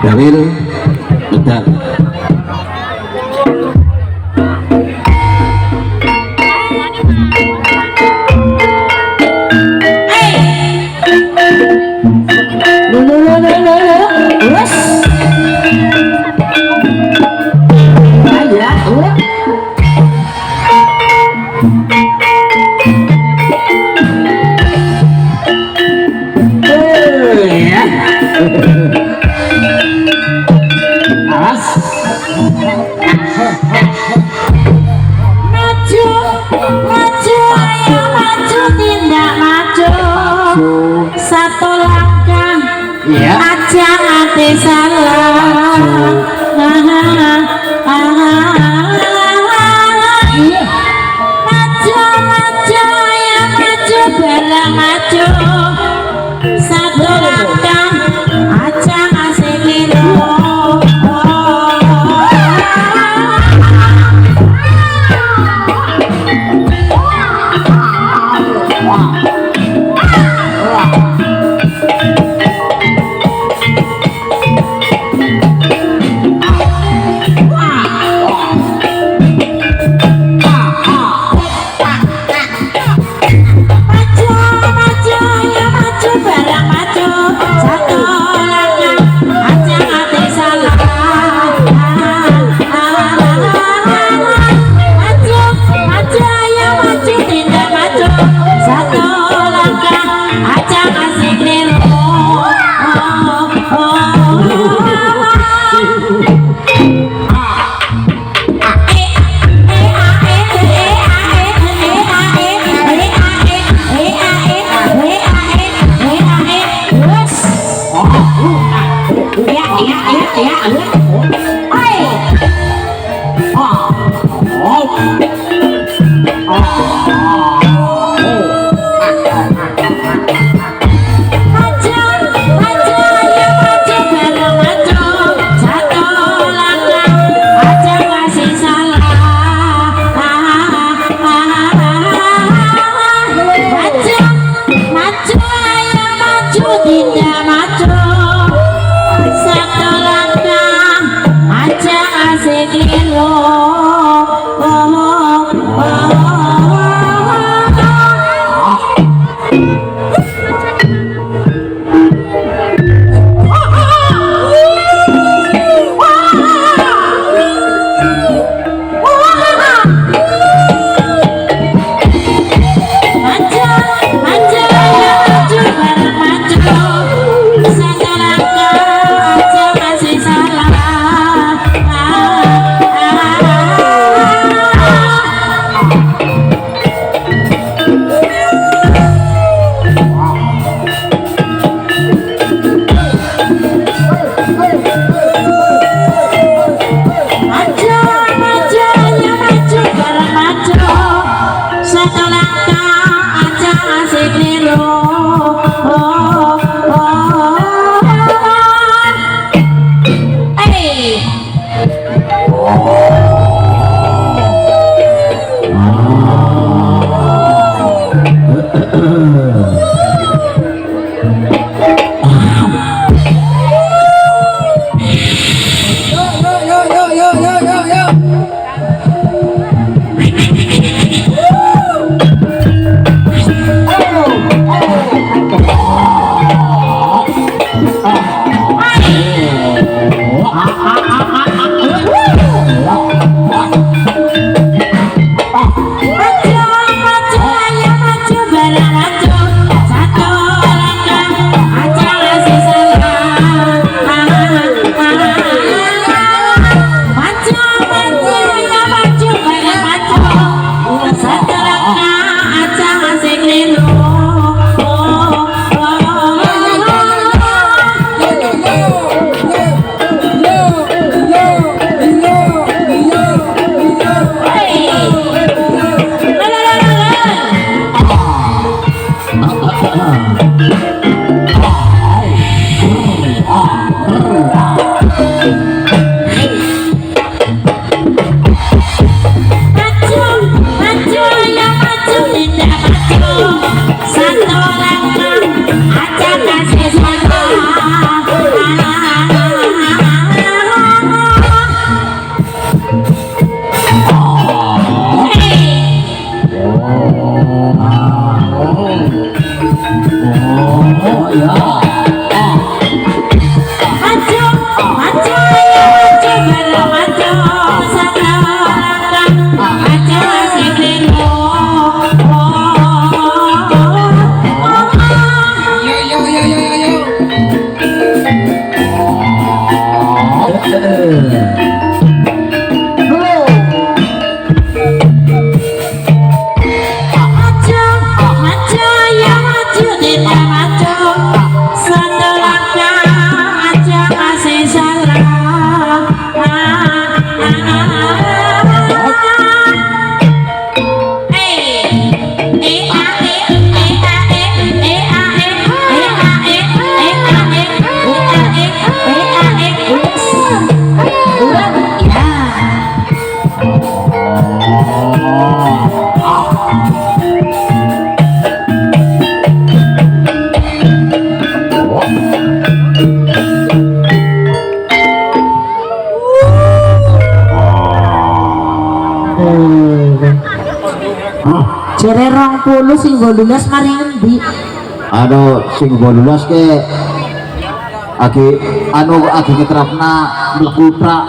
Dawil udah satu langkah aja ate salah maju ya maju bala maju satu langkah aja ngasih kilo maju ya. Maju, maju ya maju bareng maju satu langkah maju asik dino. Maju, maju ya maju dino maju satu langkah maju asik salah. Jere 20 sing 12 mari ngendi? Anu sing 12 ke agi anu agi ngeterapna mlebu prak.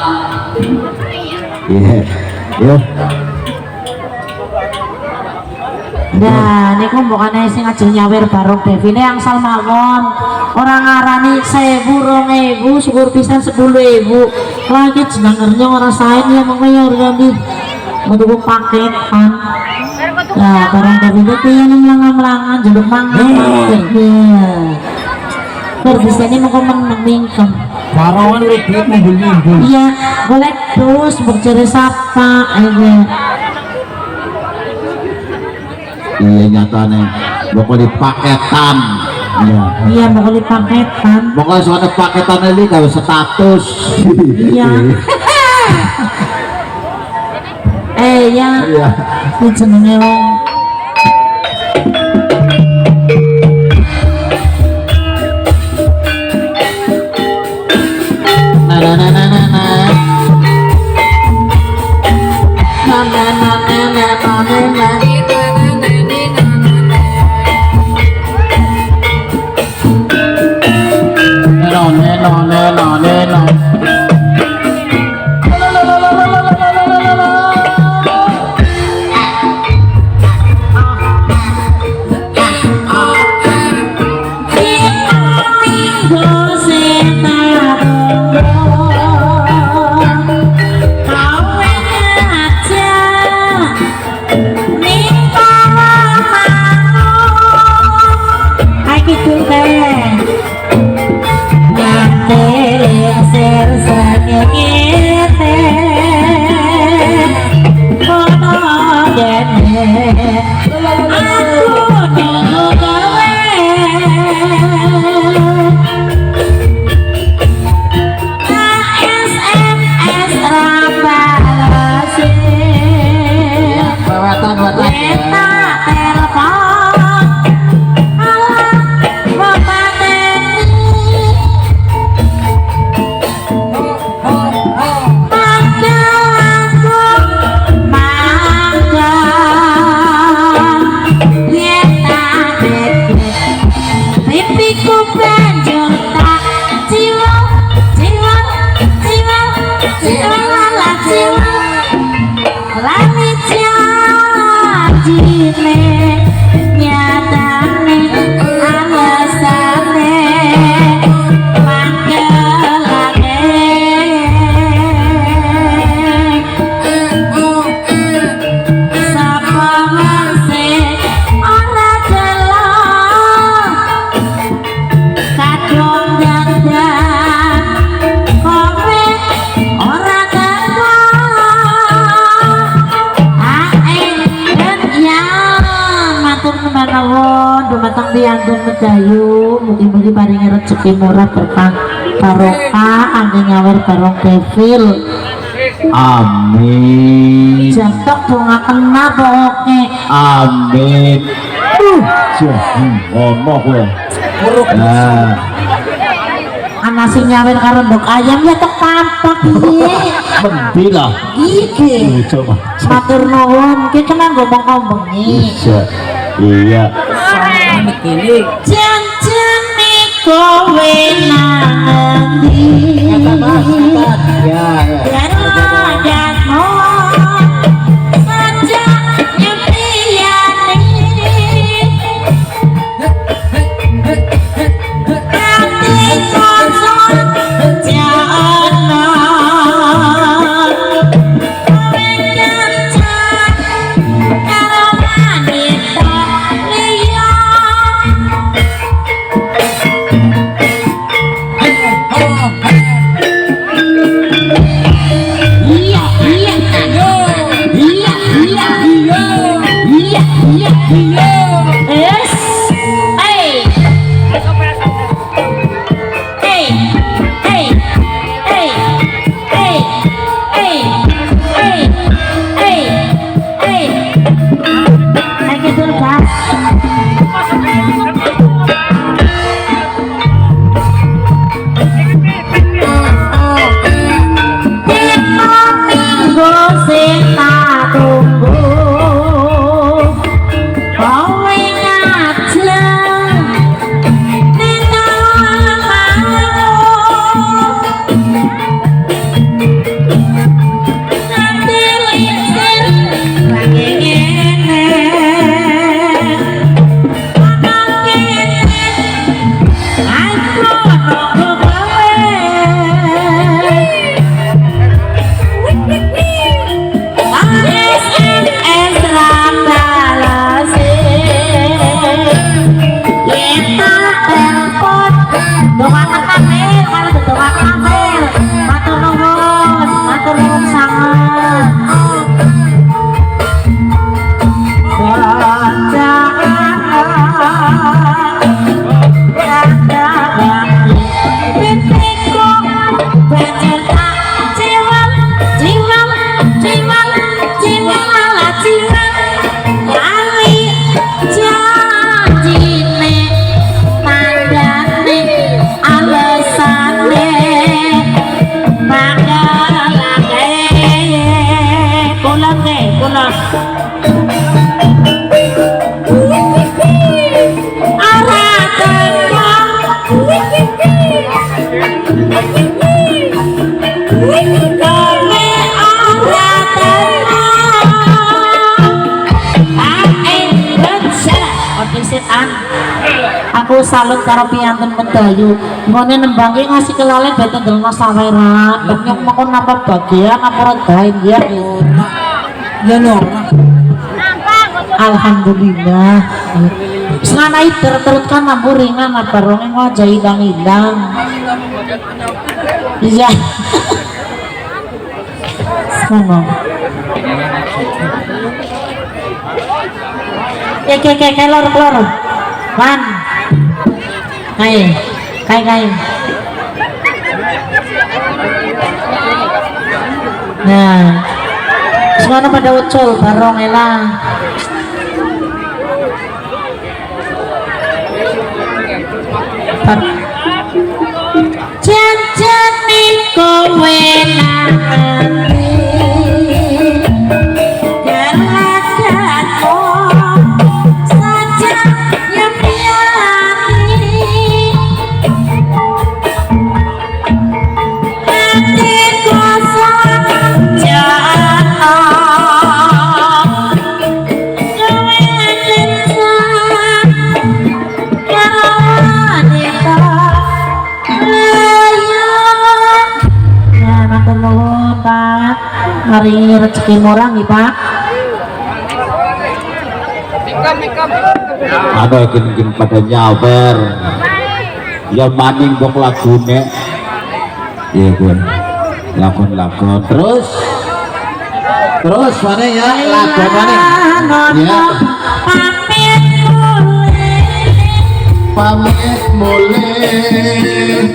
Iya. Yo. Nah, niku mbokane sing ajeng nyawer bareng devine angsal mawon. Ora ngarani 1000, 2000, syukur pisan 10.000. Lagi jeneng ngernya ora saen ya mengko ora ndi. Menunggu paketan. Nah, barang devine piye nang langan-langan jeluk mangan. Iya. Berbisanya mengko meneng mingkem. Parawan udah duit ngumpul-ngumpul. Iya, golek terus bercari sapa aja. Iya nyatane pokoknya paketan. Iya. Iya, mau beli paketan. Pokoknya soalnya paketan ini gak status. Iya. Ya. Iya. Ini jenenge wong. dumateng diantun medayu mugi-mugi paringi rezeki murah berkah barokah angge nyawer barong devil amin jantok dongaken pokoke amin ngomong kowe nah ana sing nyawer karo ndok ayam ya tek tampak piye menti lah iki coba matur nuwun ki kena ngomong bengi iya janjane kowe nanti Ya, ya. Radatmu saja nyempiani Hati kosong jana Kowe kencan karo wanita liya Iya, iya, iya, iya, iya, iya, iya. Yes. Hey. Hey. Hey. Hey. Hey. Hey. Hey. Hey. Hey. Naik itu gas. Minggu sing tak tunggu kowe ngajeng ning omahmu nanti lingsir lagi ngene ngomong kene aku nunggu kowe Aku salut karo piantun Mendayu ngene nembange ngasih kelale bete ndelno saweran nyok moko napa bagian apa redain ya ya lho alhamdulillah senanai terterutkan mampu ringan apa ronge wajah hilang-hilang iya semoga kelor man kai nah semuanya pada ucul barong elang janjane kowe nanti galagatmu saja nyempiani hati kosong jana kowe kencan karo wanita Pak, mari rezeki murah nih Pak. Ada gini pada nyawer, ya maning bok lagune, iya gue, lakon terus mana ya lagu mana? Ya. Pamit mulai.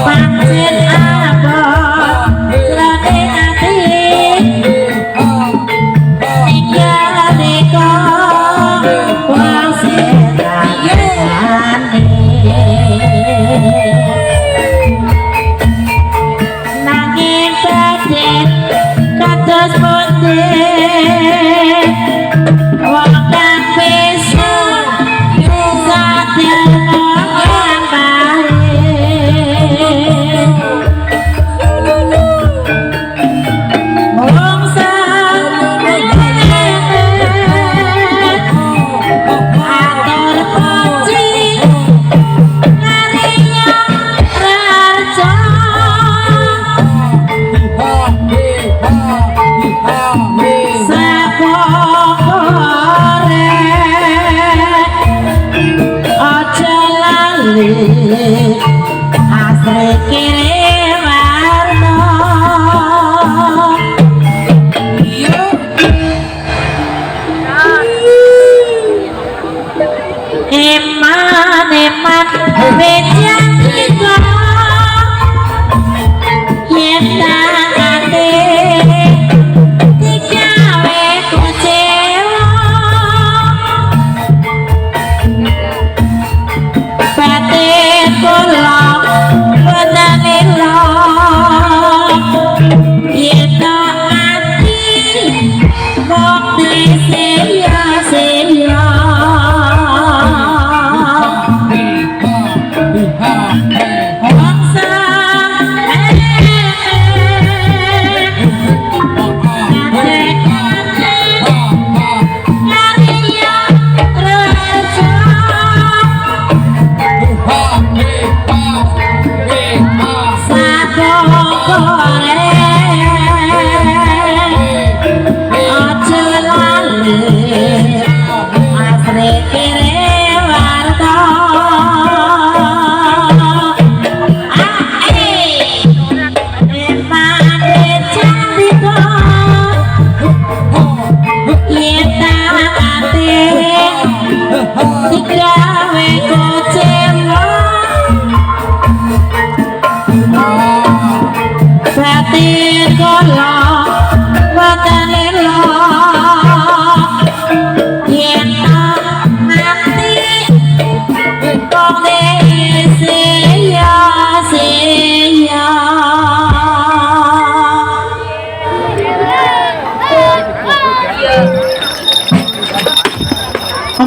Pancen abang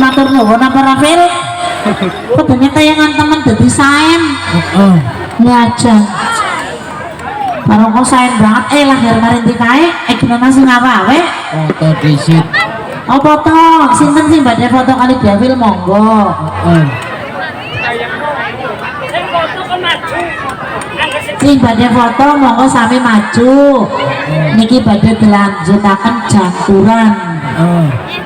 Matur nuwun apa Rafil? Pedene tayangan temen dadi saen. Heeh. Ngajeng. Barang kok saen banget lahir marinti kae gimana sih ngapa wae? Foto disit. Oh foto, sinten sih badhe foto kali Devil monggo. Heeh. Sing badhe foto monggo sami maju. Niki badhe dilanjutaken janturan. Heeh.